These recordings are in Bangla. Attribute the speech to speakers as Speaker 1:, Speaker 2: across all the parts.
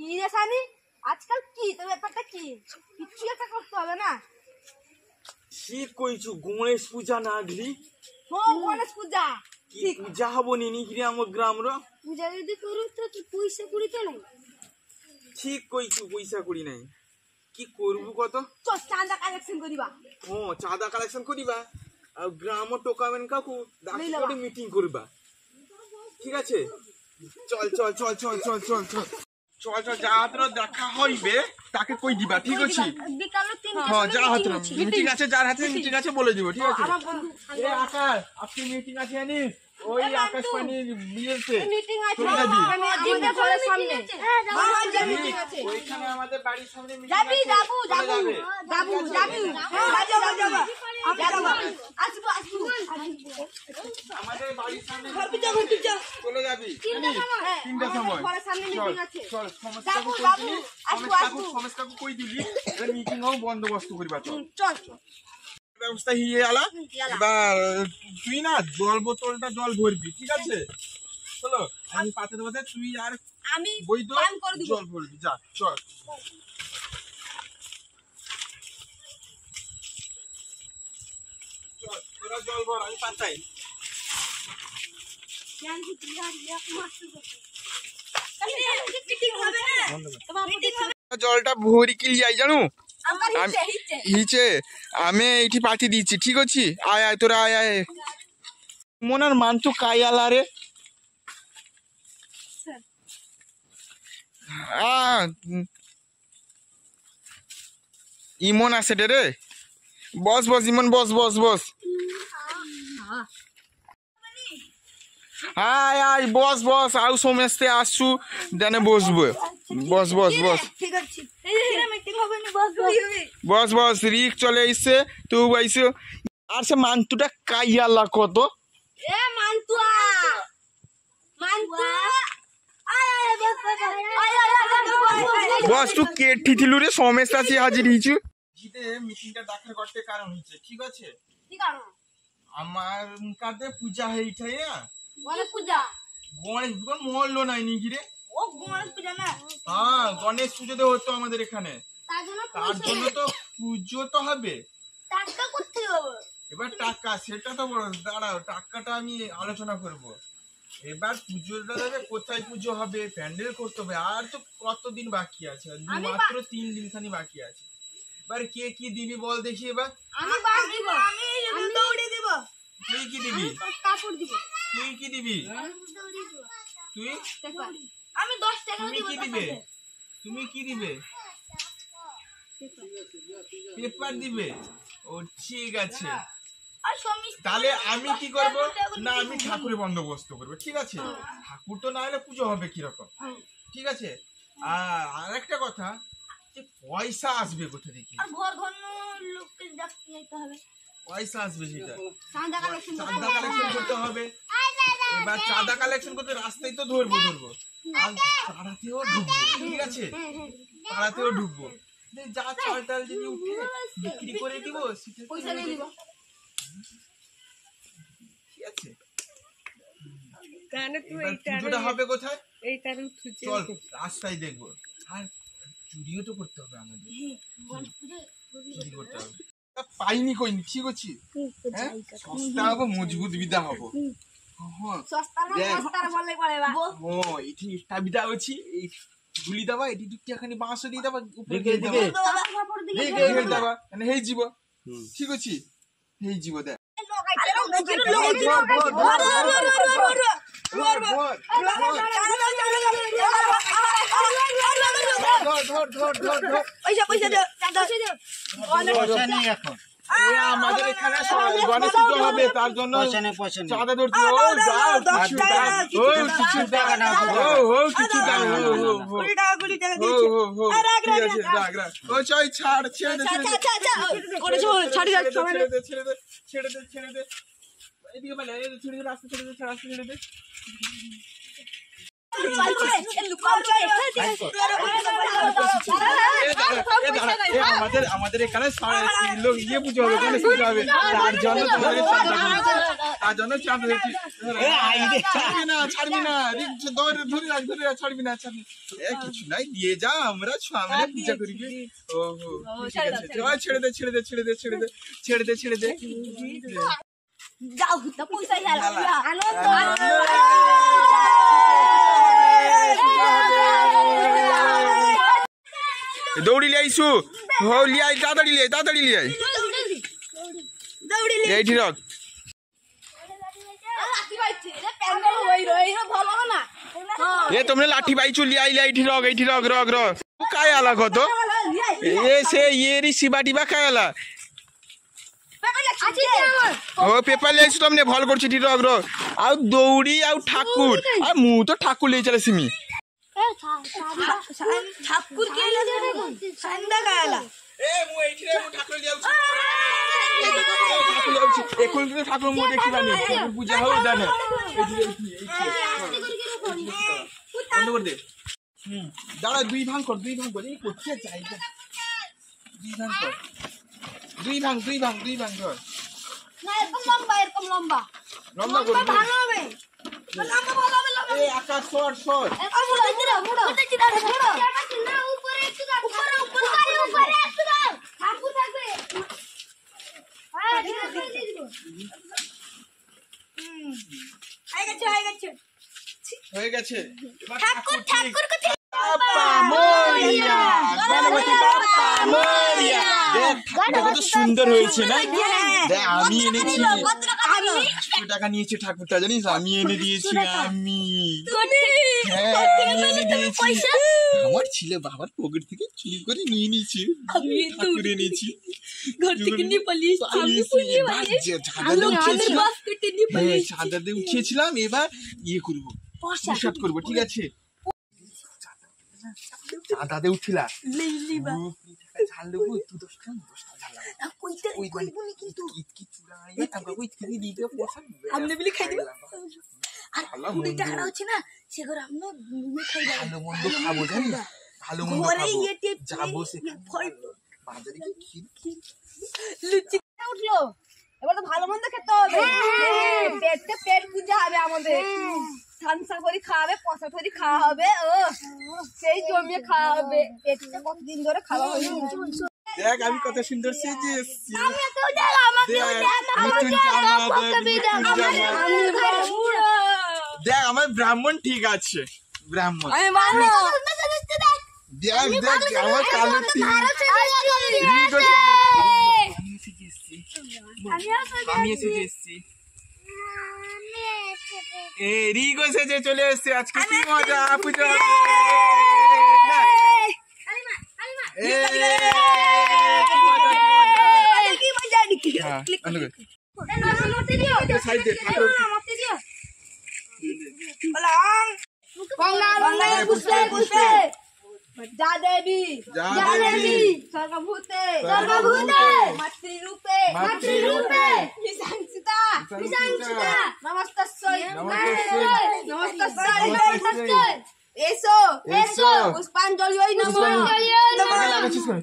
Speaker 1: কি রে সানি, আজকাল কি তোর ব্যাপারটা কি? কিছু একটা করতে হবে না?
Speaker 2: ঠিক কইছু, গণেশ পূজা না গলি?
Speaker 1: গণেশ পূজা
Speaker 2: কি পূজা হবো নিনি কিরে আমার গ্রামর?
Speaker 1: পূজা যদি করু তো কি পয়সা কুড়ি তো নাই।
Speaker 2: ঠিক কইছু, পয়সা করি নাই। কি করবো কত?
Speaker 1: চল চাঁদা কালেকশন করিবা।
Speaker 2: চাঁদা কালেকশন করিবা আর গ্রাম টোকাবেন কাকু ডাকি করে মিটিং করবা। ঠিক আছে, চল চল চল চল চল চল চল চল চল। যা হাতর দেখা হইবে তাকে কই দিবা। ঠিক আছে,
Speaker 1: বিকালে 3টা
Speaker 2: হ্যাঁ যা হাতর মিটিং আছে, যার হাতে মিটিং আছে বলে দিব। ঠিক আছে। এ আকাশ, আপনি মিটিং আছে জানিস? ওই আকাশ পানির বিয়েতে
Speaker 1: মিটিং আছে
Speaker 2: যাবি?
Speaker 1: দিনে ঘরের সামনে মিটিং আছে।
Speaker 2: ওইখানে আমাদের বাড়ির সামনে মিটিং
Speaker 1: যাবি
Speaker 2: আছে।
Speaker 1: যাবু যাবু
Speaker 2: যাবে।
Speaker 1: যাবু যাবি যাবো যাবো আসবো আসবো
Speaker 2: আমাদের বাড়ির সামনে
Speaker 1: ঘরবি যা ঘরবি যা
Speaker 2: চলে যাবি।
Speaker 1: 3টার সময়
Speaker 2: তিনটার সময়
Speaker 1: ঘরের সামনে
Speaker 2: চল
Speaker 1: মিটিং আছে।
Speaker 2: চল। সমস্ত
Speaker 1: যাবো
Speaker 2: কাকু
Speaker 1: যাবো
Speaker 2: কই
Speaker 1: আসবো আসবো
Speaker 2: সমেশ কাকু কই দিলি মিটিং হোক বন্দোবস্ত করিবা। চল
Speaker 1: চল চল
Speaker 2: ব্যবস্থা হিয়ে আলা। এবার তুই না জল বোতলটা জল ভরবি। ঠিক আছে, চলো আমি পাতে দেবো, তুই আর
Speaker 1: আমি
Speaker 2: বই তো
Speaker 1: পান করে দিব।
Speaker 2: জল ভরবি। যা চল। চল তোরা জল ভর, আমি পাতাই। জলটা ভরি কি যাই জানো হিচে আমি এইটি পাতি দিচ্ছি। ঠিক আছে, আয় আয় তোরা আয় আয়। মনার মান তো কাইয়ালা রে। ইমন আছে রে। বস বস ইমন, বস বস বস। আয় আয় বস বস, আউ সমস্তে আসছু দেনে বসবো। বস বস বস
Speaker 1: ঠিক আছে মিটিং হবে না বস
Speaker 2: বস বস। রিক চলে আইছে, তুই আইছো। আর সে মান্তুটা কাইয়ালা কত।
Speaker 1: এ মান্তুয়া মান্তুয়া
Speaker 2: বস তুই কেটি থিলু রে? সমস্যা আছে হাজির হইছু। জিতে মিটিংটা ডাকার করতে কারণ হইছে। ঠিক আছে,
Speaker 1: কি কারণ?
Speaker 2: আমার কাতে পূজা হইছে না,
Speaker 1: গণেশ পূজা।
Speaker 2: গণেশ পূজা মহল্লো নাই নাকি রে?
Speaker 1: ও গণেশ পূজা না?
Speaker 2: হ্যাঁ গণেশ পুজো তো হতো আমাদের এখানে।
Speaker 1: তার জন্য
Speaker 2: তো পুজো তো হবে।
Speaker 1: টাকা করতে হবে।
Speaker 2: এবার টাকা সেটা তো বড়, দাঁড়াও টাকাটা আমি আলোচনা করব। এবার পুজোটা দেবে, কোথায় পুজো হবে, প্যান্ডেল করতে হবে। আর তো কতদিন বাকি আছে? মাত্র 3 দিন খানি বাকি আছে। এবার কে কি দিবি বল দেখি। এবার
Speaker 1: আমি বাস দিব, আমি দৌড়ে দিব।
Speaker 2: তুই কি দিবি?
Speaker 1: কাপড় দিব।
Speaker 2: তুই কি দিবি? তুই
Speaker 1: আমি 10 টাকা
Speaker 2: তুমি
Speaker 1: দিব।
Speaker 2: কি দিবে? তুমি কি দিবে? পেপার দিবে? ও ঠিক আছে,
Speaker 1: আর সমিস
Speaker 2: তাহলে আমি কি করব না, আমি ঠাকুরের বন্দোবস্ত করবো। ঠিক আছে, ঠাকুর তো না হলে পুজো হবে কিরকম। ঠিক আছে, আর একটা কথা, যে পয়সা আসবে কোথা থেকে?
Speaker 1: আর ঘর ঘর লোককে ডাকতে যেতে হবে।
Speaker 2: পয়সা আসবে সেটা
Speaker 1: চাঁদা কালেকশন
Speaker 2: করতে হবে। এবার চাঁদা কালেকশন করতে রাস্তায় তো ধরবো আর পাড়াতেও ঢুকবো। ঠিক আছে, পাড়াতেও ঢুকবো। যা চাল টাল যদি উঠে বিক্রি করে দিব,
Speaker 1: পয়সা নিয়ে দিব।
Speaker 2: ঠিক আছে, পুজোটা হবে কোথায়? চল রাস্তায় দেখবো। আর চুরিও তো করতে হবে আমাদের, চুরি করতে হবে। পাইনি কইনি। ঠিক আছে, সস্তা হবো, মজবুত বিদা হবো। এটি ইটা বিদা হচ্ছি, এই গুলি দেবা, এটি দুটিখানি বাঁশও দিয়ে দেবা, উপরে দিয়ে দেবা, মানে হেই জীব। ঠিক আছে, হেই জীব দেখ। আমাদের এখানে গণেশ পুজো হবে, তার জন্য চাঁদা ধরছি। আমাদের এখানে ইয়ে পুজো হবে, গণেশ পুজো হবে, তার জন্য তার জন্য চাপ হয়েছে। ছাড়বি না ধরে রাখ ছাড়বি না কিছু নাই দিয়ে যা আমরা পূজা করি। ওহো ছেড়ে দে
Speaker 1: যাও পয়সা
Speaker 2: দৌড়ি লিয়াইছু লিয়াই তাড়াতাড়ি লিয়াই এইটি রক এ তোমরা লাঠি পাইছু লিয়াই এইটি রক কাই আলা কত এ সে ইয়েরি শিবাটি বা কাই আলা ও পেপার লিয়াইছু তোমনে ভাল করছি টি রক আর দৌড়ি আর ঠাকুর আর মু তো ঠাকুর লিয়ে চলে সিমি
Speaker 1: ঠাকুর কে সন্ধ্যা গায়লা
Speaker 2: এখন কিন্তু ঠাকুর মু দেখিবানি পূজা হোক জানে বন্ধ করে দে দাঁড়া দুই ভাঙ কর এই করছে জায়গা দুই ভাঙ কর
Speaker 1: না এরকম লম্বা
Speaker 2: করে
Speaker 1: ভালো হবে
Speaker 2: এই আকাশ সর হয়ে গেছে কত সুন্দর হয়েছে না আমি এনেছি টাকা নিয়েছি ঠাকুরটা জানিস আমি এনে দিয়েছি আমার ছিল বাবার পকেট থেকে চুরি করে নিয়ে নিয়েছি ঠাকুর এনেছি চাঁদাতে উঠিয়েছিলাম এবার ইয়ে করবো প্রসাদ করবো ঠিক আছে চাঁদাতে উঠিলা ঝাল দেবো তুই 10 টাকা
Speaker 1: হচ্ছে না সেগুলো আমরা
Speaker 2: ভালো মন্দ খাবো জানিস ভালো মন্দ যাবো বাজারে
Speaker 1: উঠলো এবার তো ভালো মন্দ খেতে হবে পেট পূজা হবে আমাদের ঠান্সা করে খাওয়াবে পয়সা করে খাওয়া হবে ও সেই জমিয়ে খাওয়া হবে পেটটা কতদিন ধরে খাওয়া হবে
Speaker 2: দেখ আমি কত সুন্দর সেজেছি দেখ আমার ব্রাহ্মণ ঠিক আছে ব্রাহ্মণ দেখ আমার কালো আমি এসেছি রিগো সেজে চলে এসছে আজকে কি মজা পুজো
Speaker 1: जा देवी सर्वभूते मातृरूपे विशांसिता नमस्तस्यै এসো পুষ্পাঞ্জলি নমঃ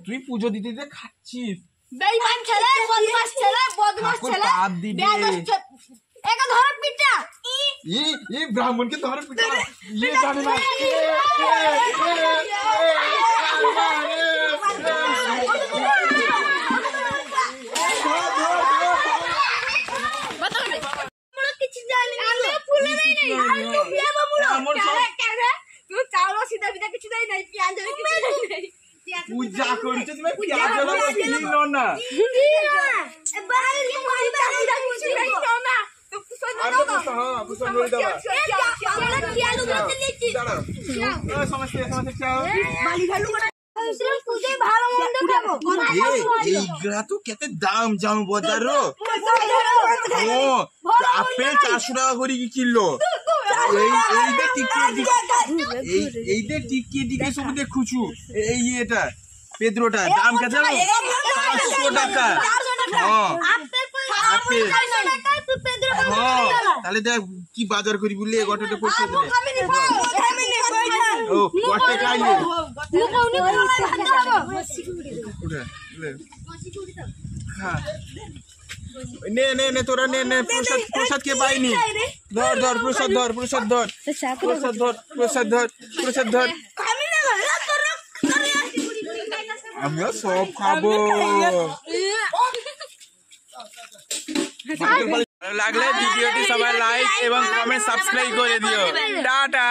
Speaker 2: তুই পুজো দিতে দিতে খাচ্ছিস
Speaker 1: বেঈমান ছেলে বদমাশ ছেলে একা ধর পিটা
Speaker 2: এই ব্রাহ্মণকে ধর পিটা ये জানে না পূজা করছে তুমি পেঁয়াজ জ্বালাবো না এইগুলা তো কেতে দাম জানো বাজার আপেল 400 টাকা করে কিলো এইদের টিকিয়ে দিকে সব দেখুছু এই এটা পেদ্রোটা দাম কত 500 টাকা আপেল তাহলে দেখ কি বাজার করি বললে গটটা পয়সা দিলে ও কত খাইলে হ্যাঁ নে নে নে তোরা নে নে প্রসাদ প্রসাদ কে পাইনি ধর ধর প্রসাদ ধর প্রসাদ ধর প্রসাদ ধর প্রসাদ ধর প্রসাদ ধর আমিও সব খাবো ভালো লাগলে ভিডিওটি সবাই লাইক এবং কমেন্ট সাবস্ক্রাইব করে দিও টাটা।